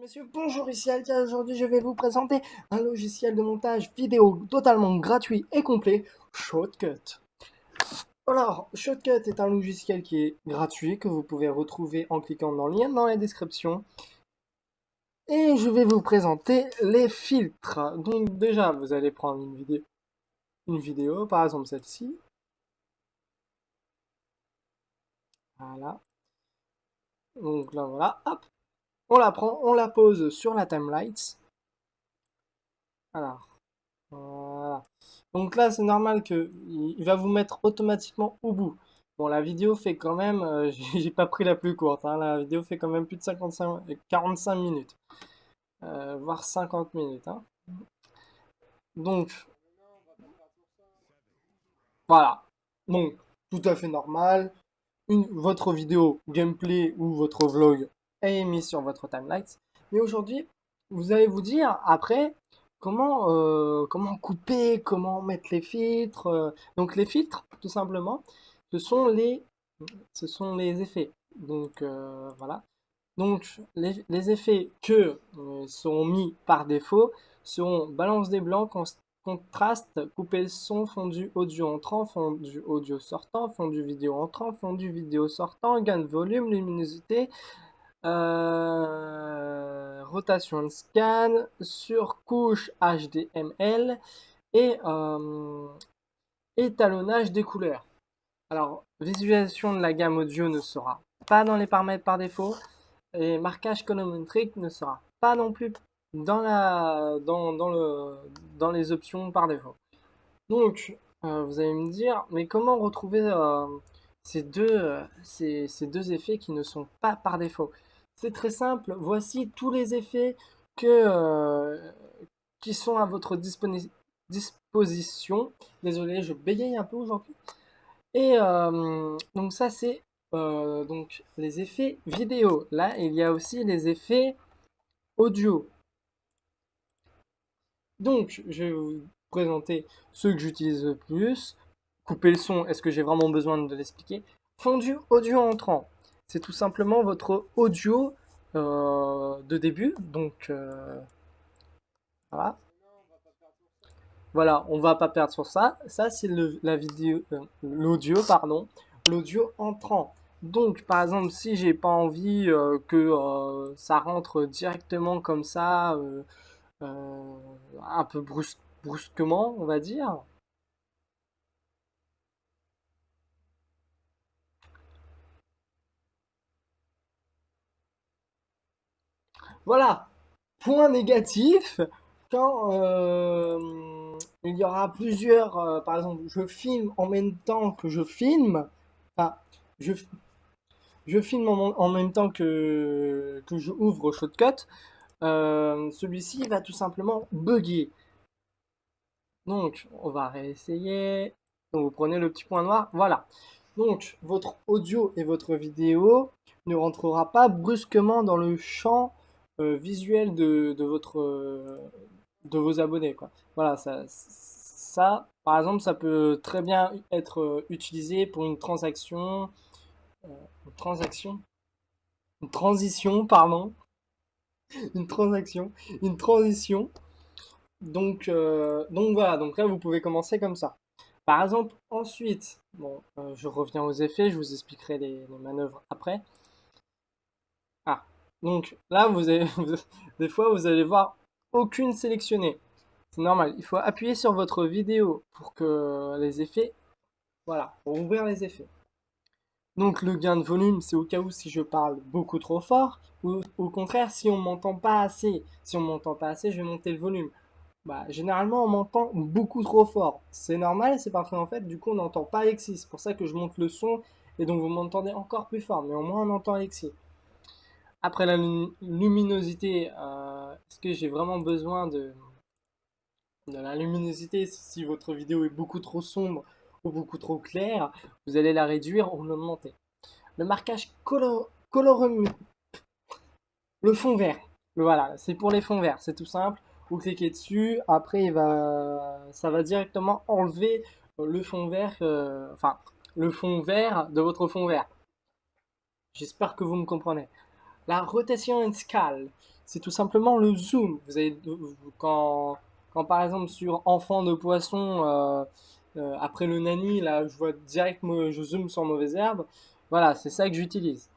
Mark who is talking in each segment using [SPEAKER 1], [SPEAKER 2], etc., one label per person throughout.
[SPEAKER 1] Messieurs, bonjour, ici Alka. Aujourd'hui, je vais vous présenter un logiciel de montage vidéo totalement gratuit et complet, Shotcut. Alors, Shotcut est un logiciel qui est gratuit, que vous pouvez retrouver en cliquant dans le lien dans la description. Et je vais vous présenter les filtres. Donc déjà, vous allez prendre une vidéo, par exemple celle-ci. Voilà. Donc là, voilà, hop. On la prend, on la pose sur la timeline. Alors, voilà. Donc là, c'est normal que il va vous mettre automatiquement au bout. Bon, la vidéo fait quand même, j'ai pas pris la plus courte, hein, la vidéo fait quand même plus de 45 minutes, voire 50 minutes, hein. Donc, voilà. Donc, tout à fait normal. Votre vidéo gameplay ou votre vlog est mis sur votre timeline. Mais aujourd'hui, vous allez vous dire après comment couper, comment mettre les filtres. Donc les filtres, tout simplement, ce sont ce sont les effets. Donc voilà. Donc les effets que seront mis par défaut seront balance des blancs, contraste, couper le son, fondu audio entrant, fondu audio sortant, fondu vidéo entrant, fondu vidéo sortant, gain de volume, luminosité, rotation and scan, surcouche HDML et étalonnage des couleurs. Alors, visualisation de la gamme audio ne sera pas dans les paramètres par défaut. Et marquage chronométrique ne sera pas non plus dans les options par défaut. Donc, vous allez me dire, mais comment retrouver ces deux effets qui ne sont pas par défaut? C'est très simple, voici tous les effets qui sont à votre disposition. Désolé, je bégaye un peu aujourd'hui. Et donc ça c'est donc les effets vidéo. Là il y a aussi les effets audio. Donc je vais vous présenter ceux que j'utilise le plus. Couper le son, est-ce que j'ai vraiment besoin de l'expliquer? Fondu audio entrant. C'est tout simplement votre audio de début. Donc voilà. Voilà, on va pas perdre sur ça. Ça, c'est la vidéo, l'audio, pardon, l'audio entrant. Donc, par exemple, si j'ai pas envie que ça rentre directement comme ça, euh, un peu brusquement, on va dire. Voilà. Point négatif, quand il y aura plusieurs, par exemple, je filme en même temps que je filme. Enfin, je, je filme en même temps que je ouvre Shotcut, celui-ci va tout simplement bugger. Donc, on va réessayer. Donc, vous prenez le petit point noir, voilà. Donc, votre audio et votre vidéo ne rentrera pas brusquement dans le champ visuel de vos abonnés, quoi. Voilà, par exemple, ça peut très bien être utilisé pour euh, une transaction, une transition, pardon, une transaction, une transition. Donc voilà, donc là vous pouvez commencer comme ça. Par exemple, ensuite, bon, je reviens aux effets, je vous expliquerai les manœuvres après. Ah, donc là vous avez, des fois vous allez voir aucune sélectionnée. C'est normal, il faut appuyer sur votre vidéo pour que les effets, voilà, pour ouvrir les effets. Donc le gain de volume, c'est au cas où si je parle beaucoup trop fort, ou au contraire si on m'entend pas assez. Si on m'entend pas assez, je vais monter le volume. Bah, généralement, on m'entend beaucoup trop fort. C'est normal, c'est parce qu'en fait, du coup, on n'entend pas Alexis. C'est pour ça que je monte le son et donc vous m'entendez encore plus fort. Mais au moins, on entend Alexis. Après la luminosité, est-ce que j'ai vraiment besoin de la luminosité? Si votre vidéo est beaucoup trop sombre ou beaucoup trop claire, vous allez la réduire ou l'augmenter. Le marquage colorimétrique. Le fond vert. Voilà, c'est pour les fonds verts, c'est tout simple. Vous cliquez dessus, après ça va directement enlever le fond vert, enfin le fond vert de votre fond vert. J'espère que vous me comprenez. La rotation and scale, c'est tout simplement le zoom. Quand par exemple sur enfant de poisson, après le nani, là je vois direct, je zoome sur mauvaise herbe. Voilà, c'est ça que j'utilise.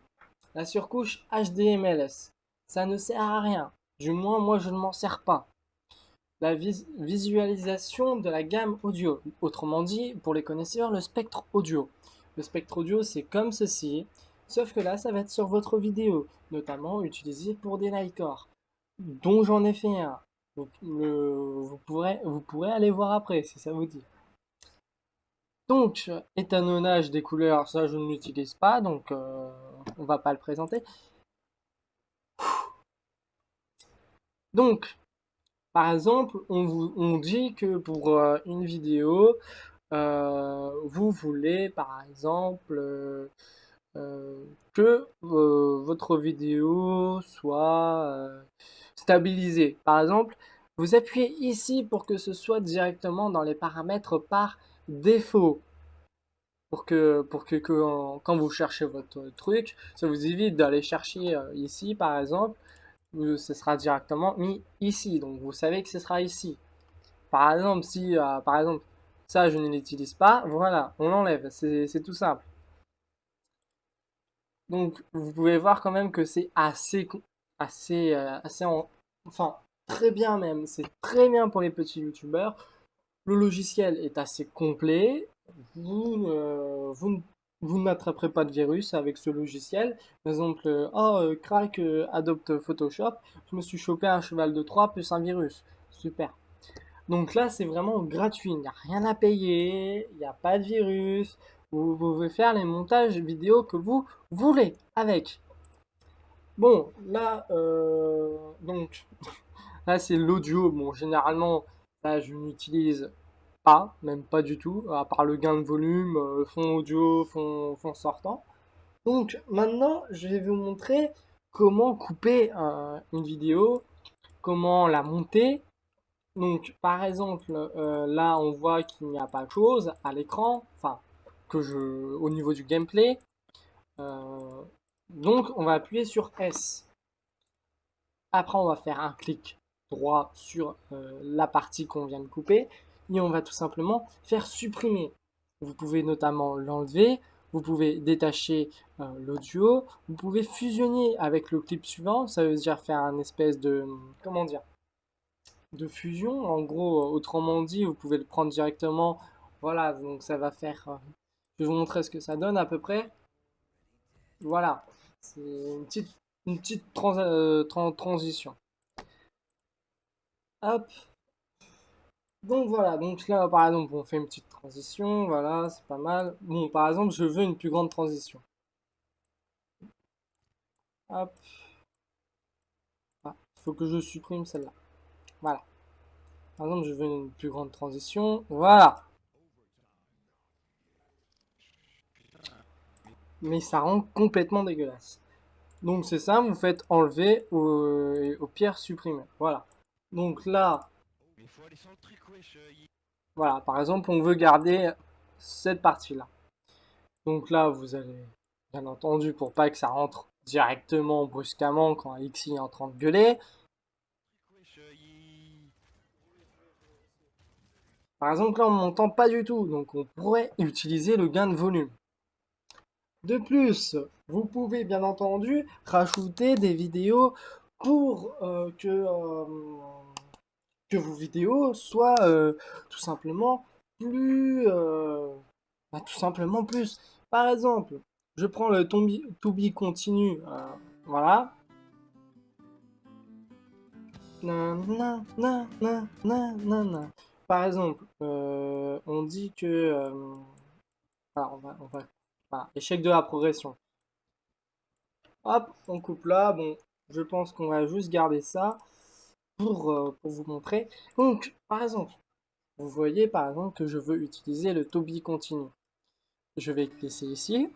[SPEAKER 1] La surcouche HDMLS, ça ne sert à rien. Du moins, moi je ne m'en sers pas. La visualisation de la gamme audio. Autrement dit, pour les connaisseurs, le spectre audio. Le spectre audio, c'est comme ceci, sauf que là, ça va être sur votre vidéo, notamment utilisé pour des Lycor, dont j'en ai fait un. Donc, vous pourrez aller voir après, si ça vous dit. Donc, étalonnage des couleurs, ça je ne l'utilise pas, donc on va pas le présenter. Donc, par exemple, on dit que pour une vidéo, vous voulez par exemple que votre vidéo soit stabilisée. Par exemple, vous appuyez ici pour que ce soit directement dans les paramètres par défaut. Quand vous cherchez votre truc, ça vous évite d'aller chercher ici par exemple, ce sera directement mis ici. Donc vous savez que ce sera ici. Par exemple, si par exemple ça je ne l'utilise pas, voilà, on l'enlève, c'est tout simple. Donc vous pouvez voir quand même que c'est enfin très bien même, c'est très bien pour les petits youtubeurs. Le logiciel est assez complet, vous n'attraperez pas de virus avec ce logiciel. Par exemple, crack, adopte Photoshop, je me suis chopé un cheval de Troie plus un virus. Super. Donc là, c'est vraiment gratuit. Il n'y a rien à payer, il n'y a pas de virus. Vous pouvez faire les montages vidéo que vous voulez avec. Bon, là, donc, là, c'est l'audio. Bon, généralement, là, je n'utilise pas, même pas du tout, à part le gain de volume, fond audio, fond sortant. Donc, maintenant, je vais vous montrer comment couper une vidéo, comment la monter. Donc, par exemple, là, on voit qu'il n'y a pas de chose à l'écran, enfin, au niveau du gameplay. Euh, donc, on va appuyer sur S. Après, on va faire un clic droit sur la partie qu'on vient de couper et on va tout simplement faire supprimer. Vous pouvez notamment l'enlever, vous pouvez détacher l'audio, vous pouvez fusionner avec le clip suivant, ça veut dire faire un espèce de, comment dire, de fusion. En gros, autrement dit, vous pouvez le prendre directement. Voilà, donc ça va faire. Je vais vous montrer ce que ça donne à peu près. Voilà, c'est une petite transition. Hop. Donc voilà, donc là par exemple on fait une petite transition, voilà, c'est pas mal. Bon, par exemple, je veux une plus grande transition. Hop. Ah, il faut que je supprime celle-là. Voilà. Par exemple, je veux une plus grande transition. Voilà. Mais ça rend complètement dégueulasse. Donc c'est ça, vous faites enlever au pire supprimer. Voilà. Donc là, voilà, par exemple, on veut garder cette partie-là. Donc là, vous allez, bien entendu, pour pas que ça rentre directement, brusquement, quand Alexis est en train de gueuler. Par exemple, là, on m'entend pas du tout, donc on pourrait utiliser le gain de volume. De plus, vous pouvez bien entendu rajouter des vidéos pour que vos vidéos soient tout simplement plus, tout simplement plus. Par exemple, je prends le to be continue, voilà. Par exemple, on dit que, alors voilà, échec de la progression. Hop, on coupe là. Bon, je pense qu'on va juste garder ça pour vous montrer. Donc, par exemple, vous voyez par exemple que je veux utiliser le to be continue. Je vais cliquer ici.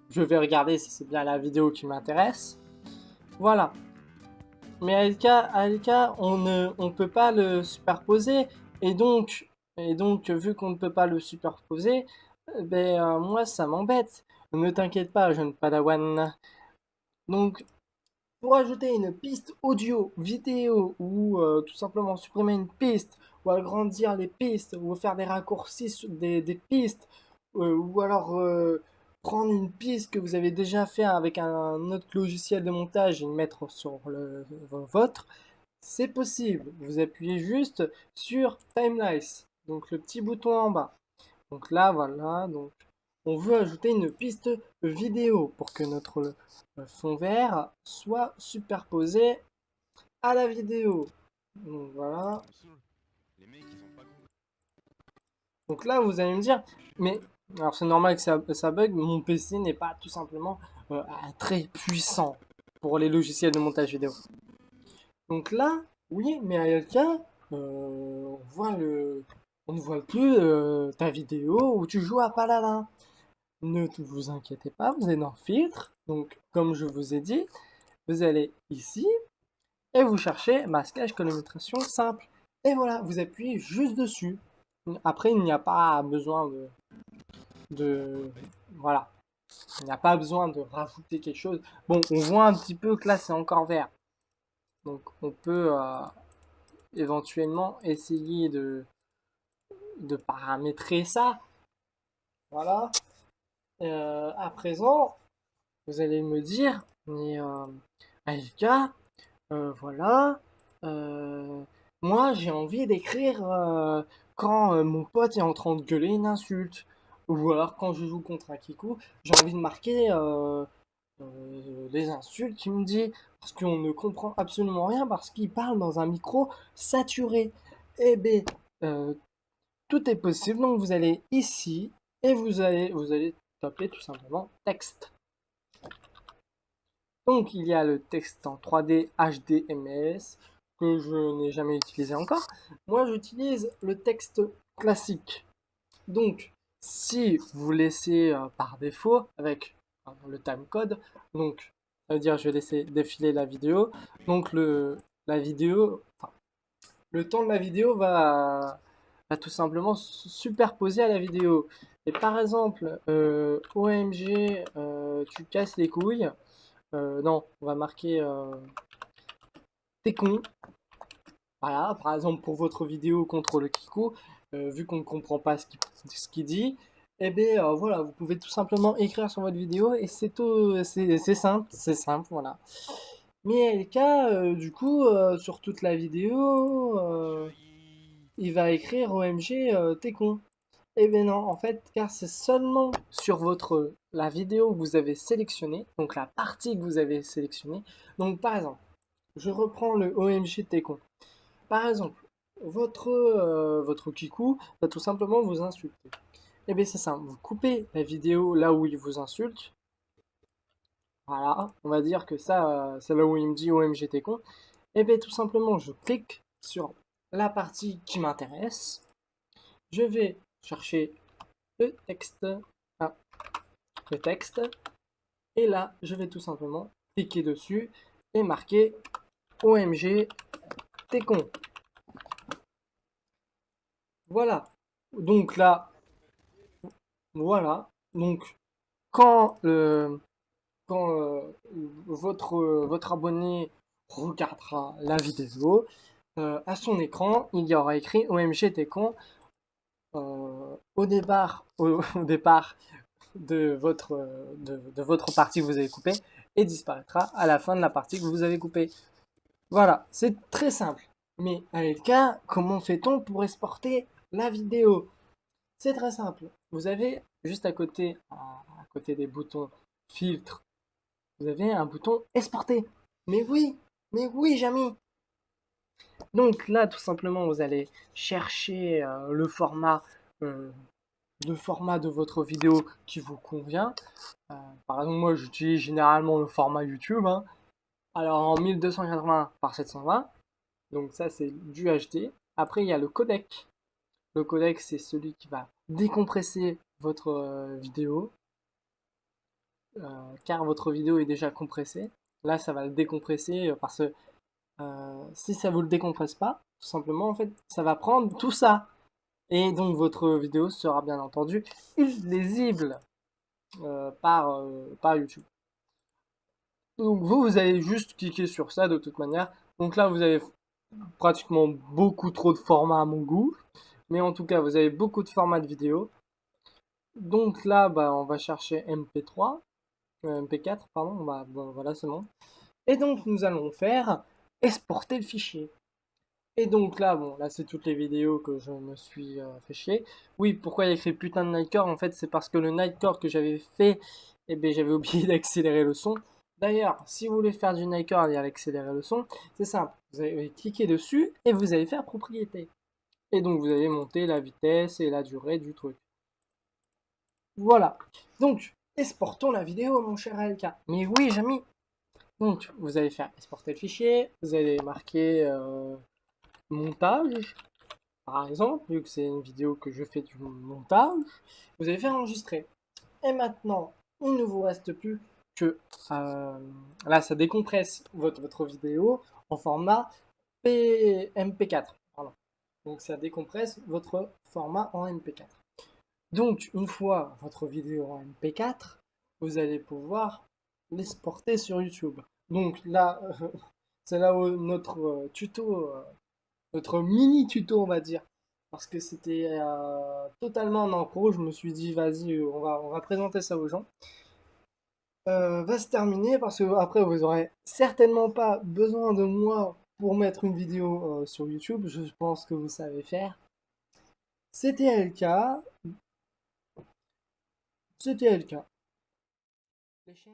[SPEAKER 1] Je vais regarder si c'est bien la vidéo qui m'intéresse. Voilà. Mais ALK, on ne peut pas le superposer. Et donc, vu qu'on ne peut pas le superposer, moi, ça m'embête. Ne t'inquiète pas, jeune padawan. Donc, Pour ajouter une piste audio, vidéo, ou tout simplement supprimer une piste, ou agrandir les pistes, ou faire des raccourcis sur des pistes, ou alors prendre une piste que vous avez déjà fait avec un autre logiciel de montage et le mettre sur le vôtre, c'est possible. Vous appuyez juste sur Timelines, donc le petit bouton en bas. Donc là, voilà, donc on veut ajouter une piste vidéo pour que notre fond vert soit superposé à la vidéo. Donc voilà. Donc là, vous allez me dire, mais alors c'est normal que ça bug, mon PC n'est pas tout simplement très puissant pour les logiciels de montage vidéo. Donc là, oui, mais à LK, on ne voit plus ta vidéo où tu joues à Paladin. Ne vous inquiétez pas, vous êtes dans Filtre. Donc, comme je vous ai dit, vous allez ici et vous cherchez masquage colonisation simple. Et voilà, vous appuyez juste dessus. Après, il n'y a pas besoin voilà, il n'y a pas besoin de rajouter quelque chose. Bon, on voit un petit peu que là, c'est encore vert. Donc, on peut éventuellement essayer de paramétrer ça. Voilà. À présent, vous allez me dire, mais AFK, voilà, euh, moi j'ai envie d'écrire quand mon pote est en train de gueuler une insulte. Ou alors quand je joue contre un Kiku, j'ai envie de marquer les insultes qu'il me dit. Parce qu'on ne comprend absolument rien parce qu'il parle dans un micro saturé. Eh bien, euh, tout est possible. Donc vous allez ici et vous allez taper tout simplement texte. Donc il y a le texte en 3D HDMS que je n'ai jamais utilisé encore. Moi j'utilise le texte classique. Donc si vous laissez par défaut avec le timecode, donc ça veut dire je vais laisser défiler la vidéo. Donc la vidéo, enfin, le temps de la vidéo va tout simplement se superposer à la vidéo. Et par exemple, OMG, tu casses les couilles. Non, on va marquer t'es con. Voilà, par exemple pour votre vidéo contre le Kiku, vu qu'on ne comprend pas ce qu'il dit, eh bien voilà, vous pouvez tout simplement écrire sur votre vidéo et c'est simple, voilà. Mais LK, du coup, sur toute la vidéo, il va écrire OMG, t'es con. Eh bien non, en fait, car c'est seulement sur la vidéo que vous avez sélectionnée, donc la partie que vous avez sélectionnée. Donc par exemple, je reprends le OMG t'es con. Par exemple, votre Kiku va tout simplement vous insulter. Eh bien c'est simple, vous coupez la vidéo là où il vous insulte. Voilà, on va dire que ça, c'est là où il me dit OMG t'es con. Eh bien tout simplement, je clique sur la partie qui m'intéresse. Je vais chercher le texte. Ah, le texte. Et là, je vais tout simplement cliquer dessus et marquer OMG, t'es con. Voilà. Donc là, voilà. Donc quand, votre abonné regardera la vidéo, à son écran, il y aura écrit OMG, t'es con. Au départ de votre partie que vous avez coupée et disparaîtra à la fin de la partie que vous avez coupée. Voilà, c'est très simple. Mais avec cas, comment fait-on pour exporter la vidéo? C'est très simple. Vous avez juste à côté des boutons filtre, vous avez un bouton exporter. Mais oui, Jamy. Donc là, tout simplement, vous allez chercher euh, le format de votre vidéo qui vous convient. Par exemple, moi, j'utilise généralement le format YouTube. Hein. Alors en 1280 par 720. Donc ça, c'est du HD. Après, il y a le codec. Le codec, c'est celui qui va décompresser votre vidéo, car votre vidéo est déjà compressée. Là, ça va le décompresser parce que si ça vous le décompresse pas, tout simplement, en fait, ça va prendre tout ça. Et donc, votre vidéo sera bien entendu illisible par YouTube. Donc vous allez juste cliquer sur ça de toute manière. Donc là, vous avez pratiquement beaucoup trop de formats à mon goût. Mais en tout cas, vous avez beaucoup de formats de vidéo. Donc là, bah, on va chercher MP3, MP4, pardon. Bah, bon, voilà, c'est bon. Et donc, nous allons faire exporter le fichier. Et donc là, bon, là, c'est toutes les vidéos que je me suis fait chier. Oui, pourquoi il y a écrit putain de Nightcore? En fait, c'est parce que le Nightcore que j'avais fait, eh ben, j'avais oublié d'accélérer le son. D'ailleurs, si vous voulez faire du Nightcore et accélérer le son, c'est simple. Vous allez cliquer dessus et vous allez faire propriété. Et donc, vous allez monter la vitesse et la durée du truc. Voilà. Donc, exportons la vidéo, mon cher LK. Mais oui, j'ai mis. Donc, vous allez faire exporter le fichier. Vous allez marquer montage, par exemple, vu que c'est une vidéo que je fais du montage. Vous allez faire enregistrer. Et maintenant, il ne vous reste plus que... là, ça décompresse votre vidéo en format MP4. Pardon. Donc, ça décompresse votre format en MP4. Donc, une fois votre vidéo en MP4, vous allez pouvoir l'exporter sur YouTube. Donc là, c'est là où notre tuto, notre mini tuto, on va dire, parce que c'était totalement en impro, je me suis dit, vas-y, on va présenter ça aux gens, va se terminer parce que après vous aurez certainement pas besoin de moi pour mettre une vidéo sur YouTube, je pense que vous savez faire. C'était LK, c'était LK. Les chaînes